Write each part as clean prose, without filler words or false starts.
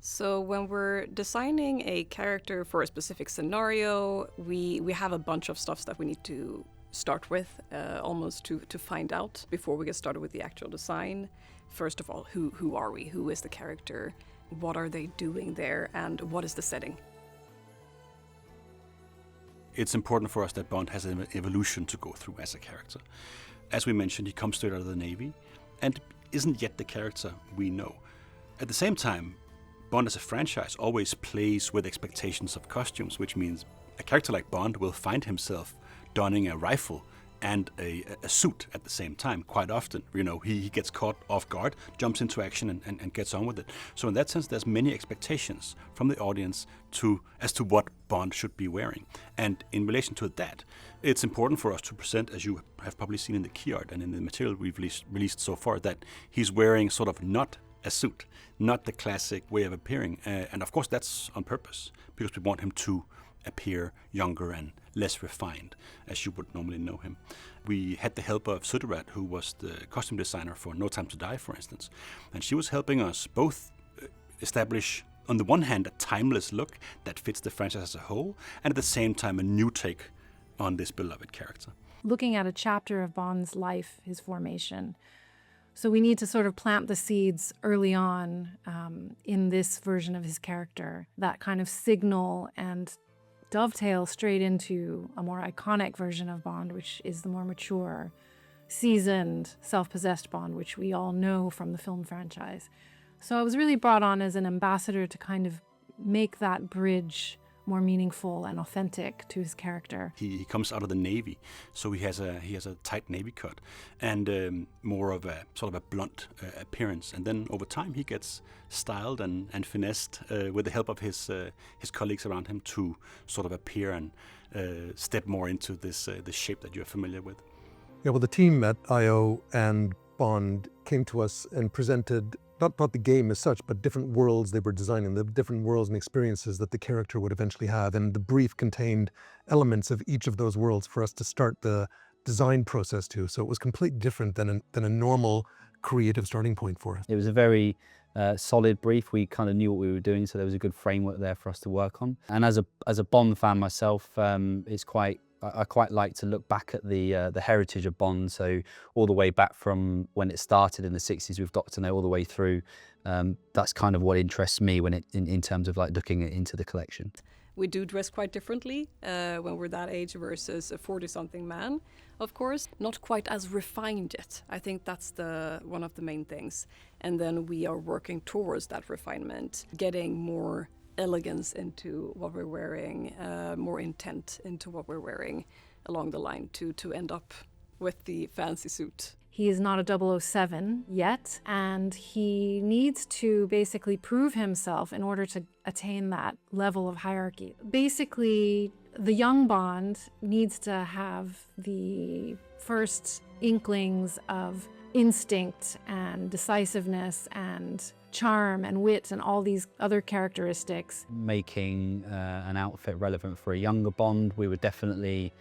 So when we're designing a character for a specific scenario, we have a bunch of stuff that we need to start with, almost to find out before we get started with the actual design. First of all, who are we? Who is the character? What are they doing there? And what is the setting? It's important for us that Bond has an evolution to go through as a character. As we mentioned, he comes straight out of the Navy and isn't yet the character we know. At the same time, Bond as a franchise always plays with expectations of costumes, which means a character like Bond will find himself donning a rifle and a suit at the same time quite often. You know, he gets caught off guard, jumps into action and gets on with it. So in that sense, there's many expectations from the audience as to what Bond should be wearing. And in relation to that, it's important for us to present, as you have probably seen in the key art and in the material we've released so far, that he's wearing sort of not a suit, not the classic way of appearing. And of course that's on purpose, because we want him to appear younger and less refined, as you would normally know him. We had the help of Featurette, who was the costume designer for No Time to Die, for instance, and she was helping us both establish, on the one hand, a timeless look that fits the franchise as a whole, and at the same time a new take on this beloved character. Looking at a chapter of Bond's life, his formation, so we need to sort of plant the seeds early on in this version of his character, that kind of signal and dovetail straight into a more iconic version of Bond, which is the more mature, seasoned, self-possessed Bond, which we all know from the film franchise. So I was really brought on as an ambassador to kind of make that bridge more meaningful and authentic to his character. He comes out of the Navy, so he has a tight Navy cut and more of a sort of a blunt appearance. And then over time he gets styled and finessed with the help of his colleagues around him to sort of appear and step more into this shape that you're familiar with. Yeah, well, the team at I/O and Bond came to us and presented not the game as such, but different worlds they were designing, the different worlds and experiences that the character would eventually have. And the brief contained elements of each of those worlds for us to start the design process to. So it was completely different than a normal creative starting point for us. It was a very solid brief. We kind of knew what we were doing, so there was a good framework there for us to work on. And as a Bond fan myself, I quite like to look back at the heritage of Bond, so all the way back from when it started in the 60s with Dr. No all the way through. That's kind of what interests me when in terms of like looking into the collection. We do dress quite differently when we're that age versus a 40-something man, of course. Not quite as refined yet. I think that's one of the main things. And then we are working towards that refinement, getting more elegance into what we're wearing, more intent into what we're wearing along the line to end up with the fancy suit. He is not a 007 yet, and he needs to basically prove himself in order to attain that level of hierarchy. Basically, the young Bond needs to have the first inklings of instinct and decisiveness and charm and wit and all these other characteristics. Making an outfit relevant for a younger Bond, we were definitely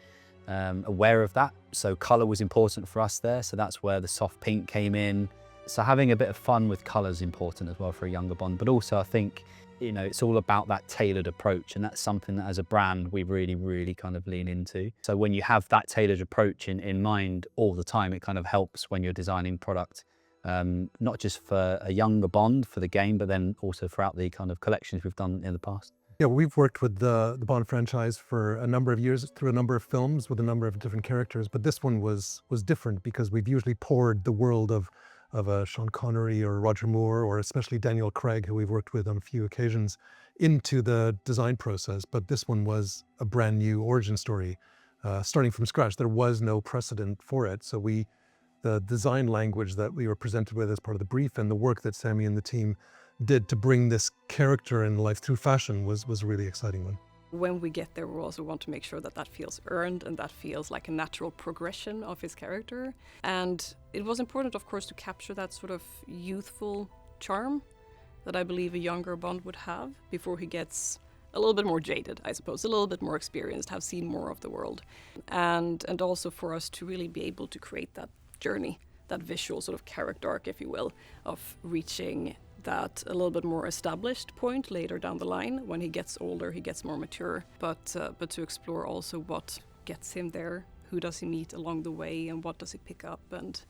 aware of that. So colour was important for us there, so that's where the soft pink came in. So having a bit of fun with colour is important as well for a younger Bond, but also I think, you know, it's all about that tailored approach, and that's something that as a brand we really, really kind of lean into. So when you have that tailored approach in mind all the time, it kind of helps when you're designing product, not just for a younger Bond for the game, but then also throughout the kind of collections we've done in the past. Yeah, we've worked with the Bond franchise for a number of years through a number of films with a number of different characters, but this one was different because we've usually poured the world of a Sean Connery or Roger Moore, or especially Daniel Craig, who we've worked with on a few occasions, into the design process. But this one was a brand new origin story, starting from scratch. There was no precedent for it. So the design language that we were presented with as part of the brief and the work that Sammy and the team did to bring this character in life through fashion was a really exciting one. When we get there, we also want to make sure that feels earned and that feels like a natural progression of his character. And it was important, of course, to capture that sort of youthful charm that I believe a younger Bond would have before he gets a little bit more jaded, I suppose, a little bit more experienced, have seen more of the world. And also for us to really be able to create that journey, that visual sort of character arc, if you will, of reaching that a little bit more established point later down the line. When he gets older, he gets more mature, but to explore also what gets him there, who does he meet along the way, and what does he pick up and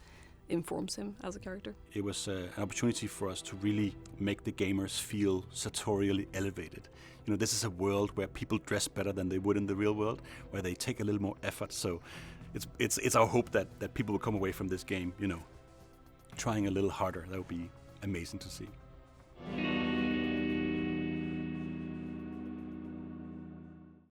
informs him as a character. It was an opportunity for us to really make the gamers feel sartorially elevated. You know, this is a world where people dress better than they would in the real world, where they take a little more effort. So it's our hope that people will come away from this game, you know, trying a little harder. That would be amazing to see.